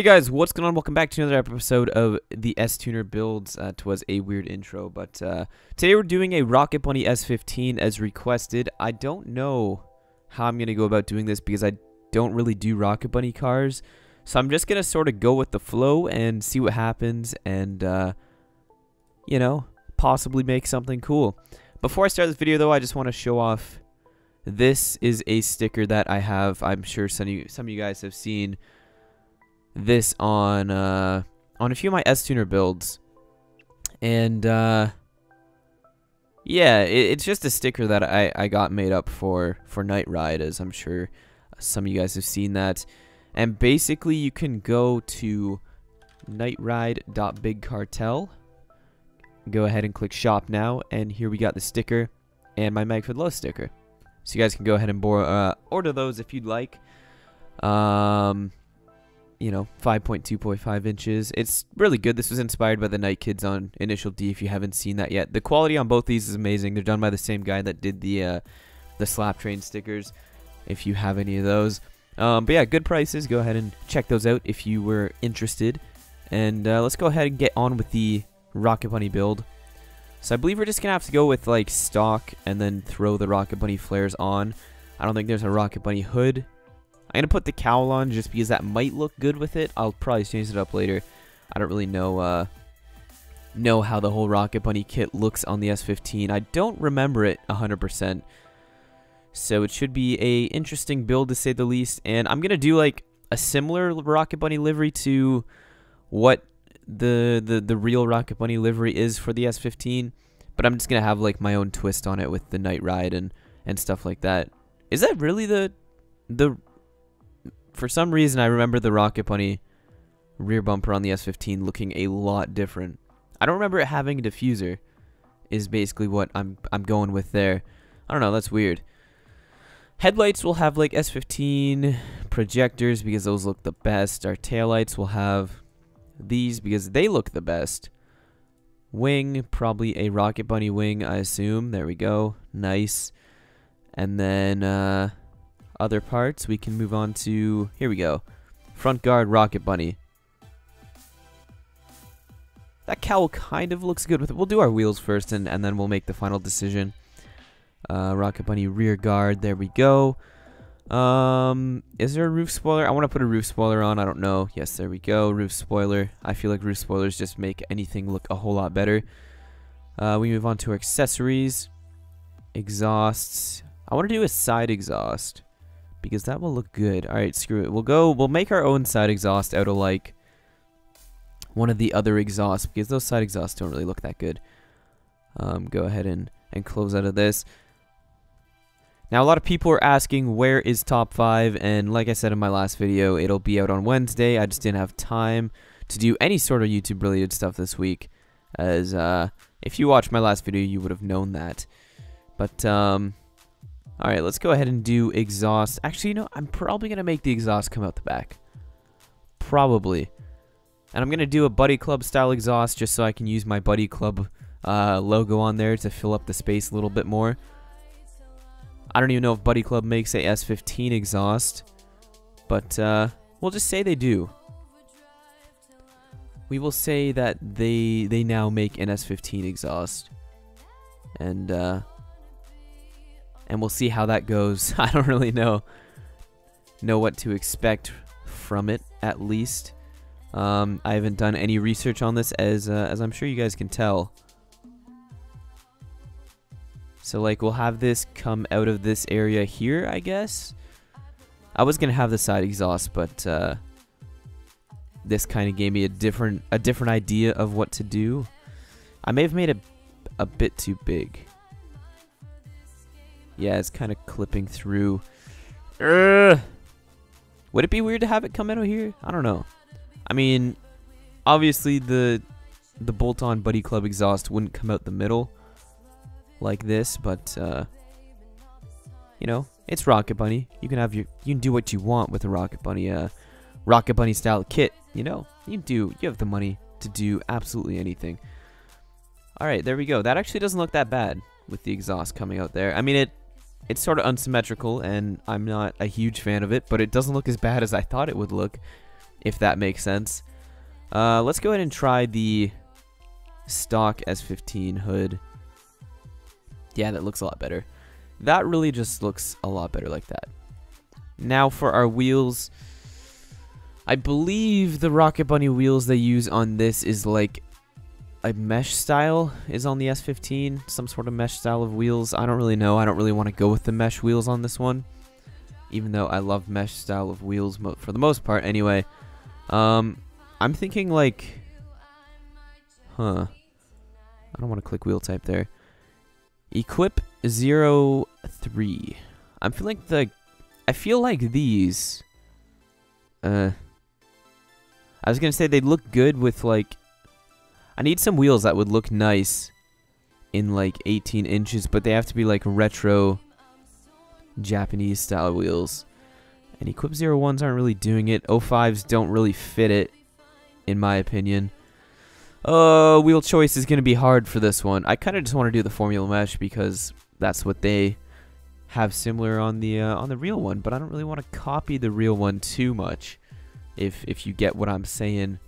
Hey guys, what's going on? Welcome back to another episode of the S-Tuner builds. Twas a weird intro, but today we're doing a Rocket Bunny S15 as requested. I don't know how I'm going to go about doing this because I don't really do Rocket Bunny cars. So I'm just going to sort of go with the flow and see what happens and, you know, possibly make something cool. Before I start this video though, I just want to show off. This is a sticker that I have. I'm sure some of you guys have seen this on a few of my S-Tuner builds, and yeah, it's just a sticker that I got made up for Night Ride, as I'm sure some of you guys have seen that. And basically you can go to nightride.bigcartel, go ahead and click shop now, and here we got the sticker and my MagfedLove sticker, so you guys can go ahead and order those if you'd like. You know, 5.2.5 inches. It's really good. This was inspired by the Night Kids on Initial D, if you haven't seen that yet. The quality on both these is amazing. They're done by the same guy that did the Slap Train stickers, if you have any of those. But yeah, good prices. Go ahead and check those out if you were interested. And let's go ahead and get on with the Rocket Bunny build. So I believe we're just going to have to go with like stock and then throw the Rocket Bunny flares on. I don't think there's a Rocket Bunny hood. I'm going to put the cowl on just because that might look good with it. I'll probably change it up later. I don't really know how the whole Rocket Bunny kit looks on the S15. I don't remember it 100%. So it should be a interesting build to say the least. And I'm going to do like a similar Rocket Bunny livery to what the real Rocket Bunny livery is for the S15. But I'm just going to have like my own twist on it with the Night Ride and stuff like that. Is that really the For some reason, I remember the Rocket Bunny rear bumper on the S15 looking a lot different. I don't remember it having a diffuser, is basically what I'm going with there. I don't know, that's weird. Headlights will have like S15 projectors because those look the best. Our taillights will have these because they look the best. Wing, probably a Rocket Bunny wing, I assume. There we go. Nice. And then, other parts, we can move on to, here we go, front guard Rocket Bunny. That cowl kind of looks good with it. We'll do our wheels first and then we'll make the final decision. Rocket Bunny rear guard, there we go. Is there a roof spoiler? I want to put a roof spoiler on, I don't know. Yes, there we go, roof spoiler. I feel like roof spoilers just make anything look a whole lot better. We move on to our accessories. Exhausts. I want to do a side exhaust, because that will look good. Alright, screw it. We'll make our own side exhaust out of like one of the other exhausts, because those side exhausts don't really look that good. Go ahead and close out of this. Now, a lot of people are asking, where is top 5? And like I said in my last video, it'll be out on Wednesday. I just didn't have time to do any sort of YouTube related stuff this week, as if you watched my last video, you would have known that. But alright, let's go ahead and do exhaust. Actually, you know, I'm probably going to make the exhaust come out the back. Probably. And I'm going to do a Buddy Club style exhaust just so I can use my Buddy Club logo on there to fill up the space a little bit more. I don't even know if Buddy Club makes a S15 exhaust, but we'll just say they do. We will say that they now make an S15 exhaust. And we'll see how that goes. I don't really know what to expect from it, at least. I haven't done any research on this, as I'm sure you guys can tell. So, like, we'll have this come out of this area here, I guess. I was gonna have the side exhaust, but this kind of gave me a different idea of what to do. I may have made it a bit too big. Yeah, it's kind of clipping through. Would it be weird to have it come out of here? I don't know. I mean, obviously the bolt-on Buddy Club exhaust wouldn't come out the middle like this, but you know, it's Rocket Bunny. You can do what you want with a Rocket Bunny style kit. You know, you have the money to do absolutely anything. All right, there we go. That actually doesn't look that bad with the exhaust coming out there. I mean, it's sort of unsymmetrical, and I'm not a huge fan of it, but it doesn't look as bad as I thought it would look. if that makes sense. Let's go ahead and try the stock S15 hood. Yeah, that looks a lot better. That really just looks a lot better like that. Now for our wheels, I believe the Rocket Bunny wheels they use on this is like a mesh style is on the S15, some sort of mesh style of wheels. I don't really know. I don't really want to go with the mesh wheels on this one, even though I love mesh style of wheels for the most part. Anyway, I'm thinking like, I don't want to click wheel type there. Equip 03. I feel like these. I was gonna say they'd look good with like. I need some wheels that would look nice in like 18 inches, but they have to be like retro Japanese style wheels. And Equip 01s aren't really doing it. 05s don't really fit it, in my opinion. Wheel choice is gonna be hard for this one. I kind of just want to do the Formula Mesh because that's what they have similar on the real one, but I don't really want to copy the real one too much. If you get what I'm saying.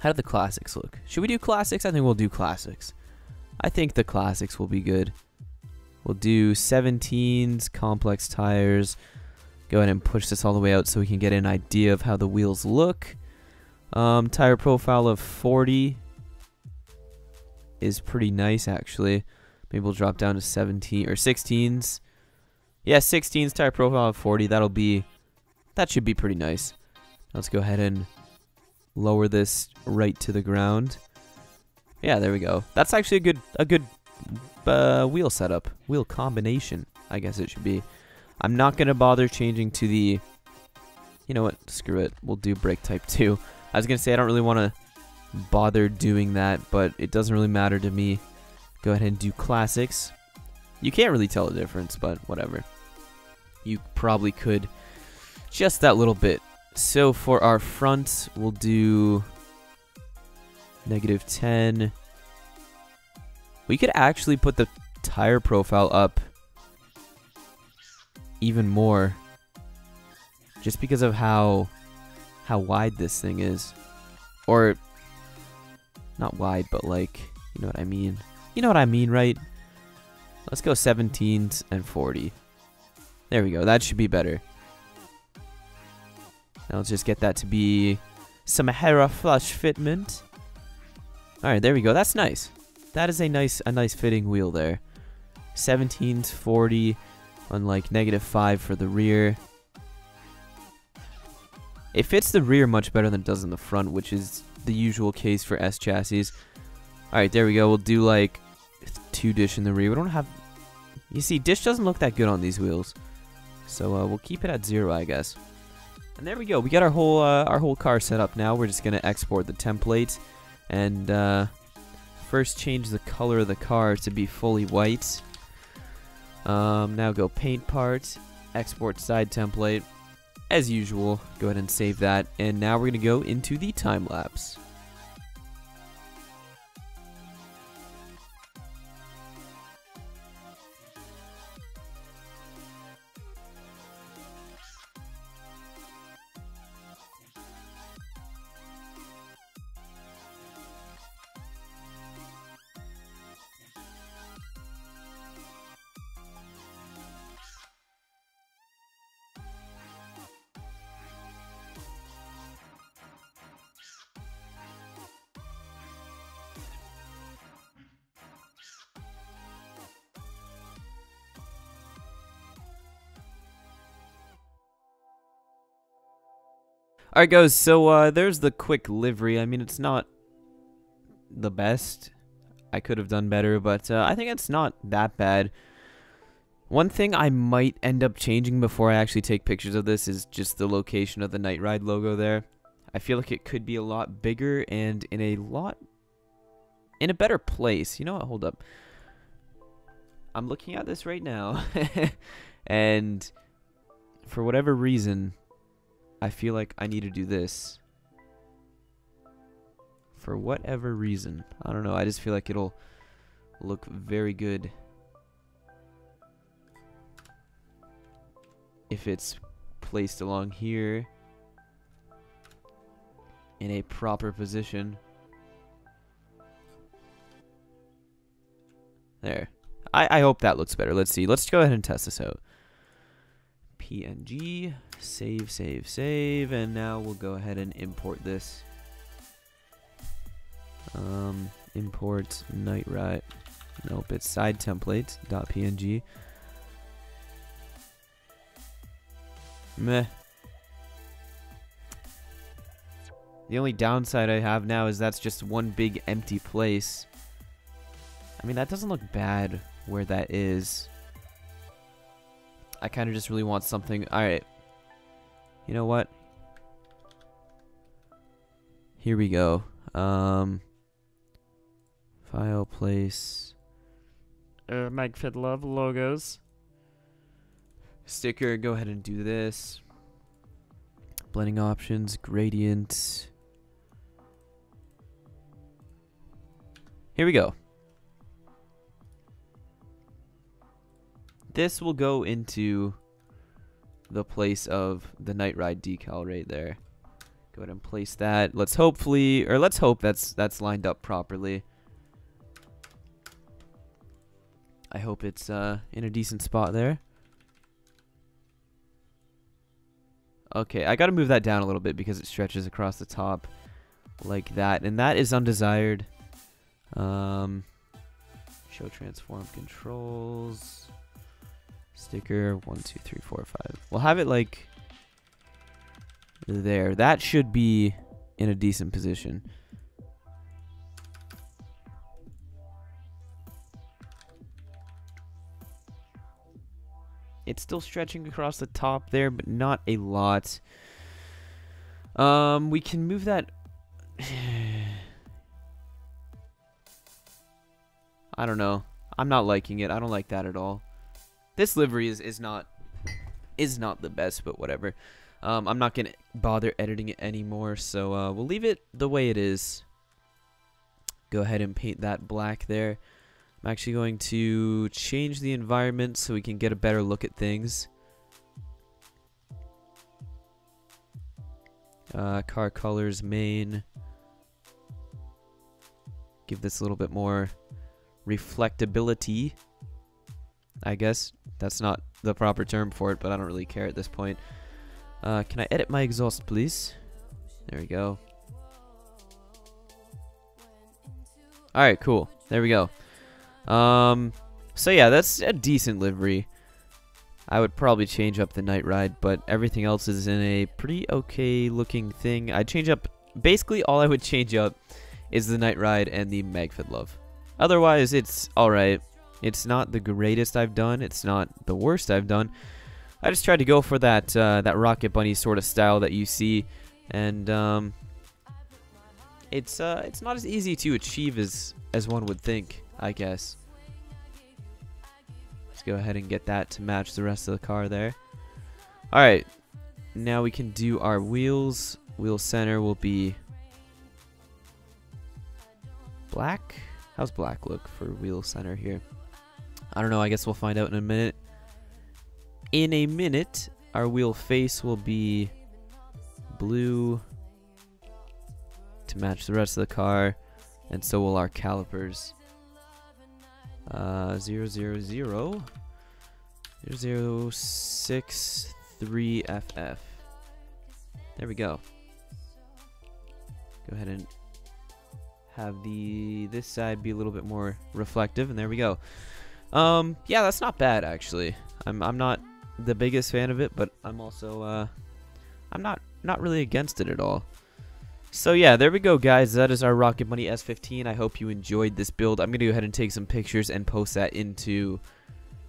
How do the classics look? Should we do classics? I think we'll do classics. I think the classics will be good. We'll do 17s, complex tires. Go ahead and push this all the way out so we can get an idea of how the wheels look. Tire profile of 40 is pretty nice, actually. Maybe we'll drop down to 17 or 16s. Yeah, 16s, tire profile of 40. That should be pretty nice. Let's go ahead and lower this right to the ground. Yeah, there we go. That's actually a good wheel setup, wheel combination, I guess it should be. I'm not gonna bother changing to the. You know what? Screw it. We'll do brake type 2. I was gonna say I don't really want to bother doing that, but it doesn't really matter to me. Go ahead and do classics. You can't really tell the difference, but whatever. You probably could just that little bit. So for our front, we'll do -10. We could actually put the tire profile up even more, just because of how wide this thing is, or not wide, but like, you know what I mean. You know what I mean, right? Let's go 17s and 40. There we go. That should be better. Now let's just get that to be Sahara flush fitment. All right, there we go. That's nice. That is a nice fitting wheel there. 17s, 40, on like -5 for the rear. It fits the rear much better than it does in the front, which is the usual case for S chassis. All right, there we go. We'll do like 2 dish in the rear. We don't have. You see, dish doesn't look that good on these wheels, so we'll keep it at 0, I guess. And there we go. We got our whole car set up now. We're just gonna export the template, and first change the color of the car to be fully white. Now go paint part, export side template, as usual. Go ahead and save that, and now we're gonna go into the time lapse. Alright guys, so there's the quick livery. I mean, it's not the best. I could have done better, but I think it's not that bad. One thing I might end up changing before I actually take pictures of this is just the location of the Night Ride logo there. I feel like it could be a lot bigger and in a better place. You know what? Hold up. I'm looking at this right now, and for whatever reason, I feel like I need to do this. For whatever reason. I don't know. I just feel like it'll look very good if it's placed along here. in a proper position. There. I hope that looks better. Let's see. Let's go ahead and test this out. PNG, save, save, save, and now we'll go ahead and import this. Import night ride. Nope, it's side template.png. Meh. The only downside I have now is that's just one big empty place. I mean, that doesn't look bad where that is. I kind of just really want something. Alright. You know what? Here we go. File, place. MagfedLove logos. Sticker, go ahead and do this. Blending options, gradient. Here we go. This will go into the place of the night ride decal right there. Go ahead and place that. Let's hope that's lined up properly. I hope it's in a decent spot there. Okay, I gotta move that down a little bit because it stretches across the top like that, and that is undesired. Show transform controls. Sticker 1, 2, 3, 4, 5. We'll have it like there. That should be in a decent position. It's still stretching across the top there, but not a lot. We can move that. I don't know. I'm not liking it. I don't like that at all. This livery is not the best, but whatever. I'm not gonna bother editing it anymore, so we'll leave it the way it is. Go ahead and paint that black there. I'm actually going to change the environment so we can get a better look at things. Car colors main. Give this a little bit more reflectability. I guess that's not the proper term for it, but I don't really care at this point. Can I edit my exhaust, please? There we go. Alright, cool. There we go. So yeah, that's a decent livery. I would probably change up the night ride, but everything else is in a pretty okay looking thing. I'd change up, basically all I would change up is the night ride and the MagfedLove. Otherwise, it's alright. It's not the greatest I've done. It's not the worst I've done. I just tried to go for that that Rocket Bunny sort of style that you see, and it's not as easy to achieve as one would think, I guess. Let's go ahead and get that to match the rest of the car there. All right, now we can do our wheels. Wheel center will be black. How's black look for wheel center here? I don't know. I guess we'll find out in a minute. In a minute, our wheel face will be blue to match the rest of the car, and so will our calipers. 00063FF. There we go. Go ahead and have this side be a little bit more reflective, and there we go. Yeah, that's not bad actually. I'm not the biggest fan of it, but I'm also I'm not really against it at all. So yeah, there we go, guys. That is our Rocket Bunny S15. I hope you enjoyed this build. I'm gonna go ahead and take some pictures and post that into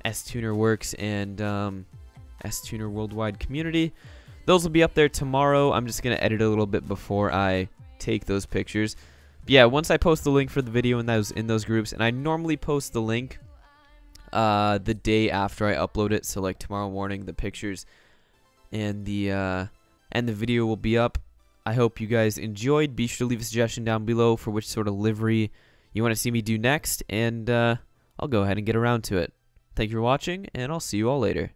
S-Tuner Works and S-Tuner Worldwide Community. Those will be up there tomorrow. I'm just gonna edit a little bit before I take those pictures. But yeah, once I post the link for the video in those groups, and I normally post the link the day after I upload it, so like tomorrow morning the pictures and the video will be up. I hope you guys enjoyed. Be sure to leave a suggestion down below for which sort of livery you want to see me do next, and I'll go ahead and get around to it. Thank you for watching, and I'll see you all later.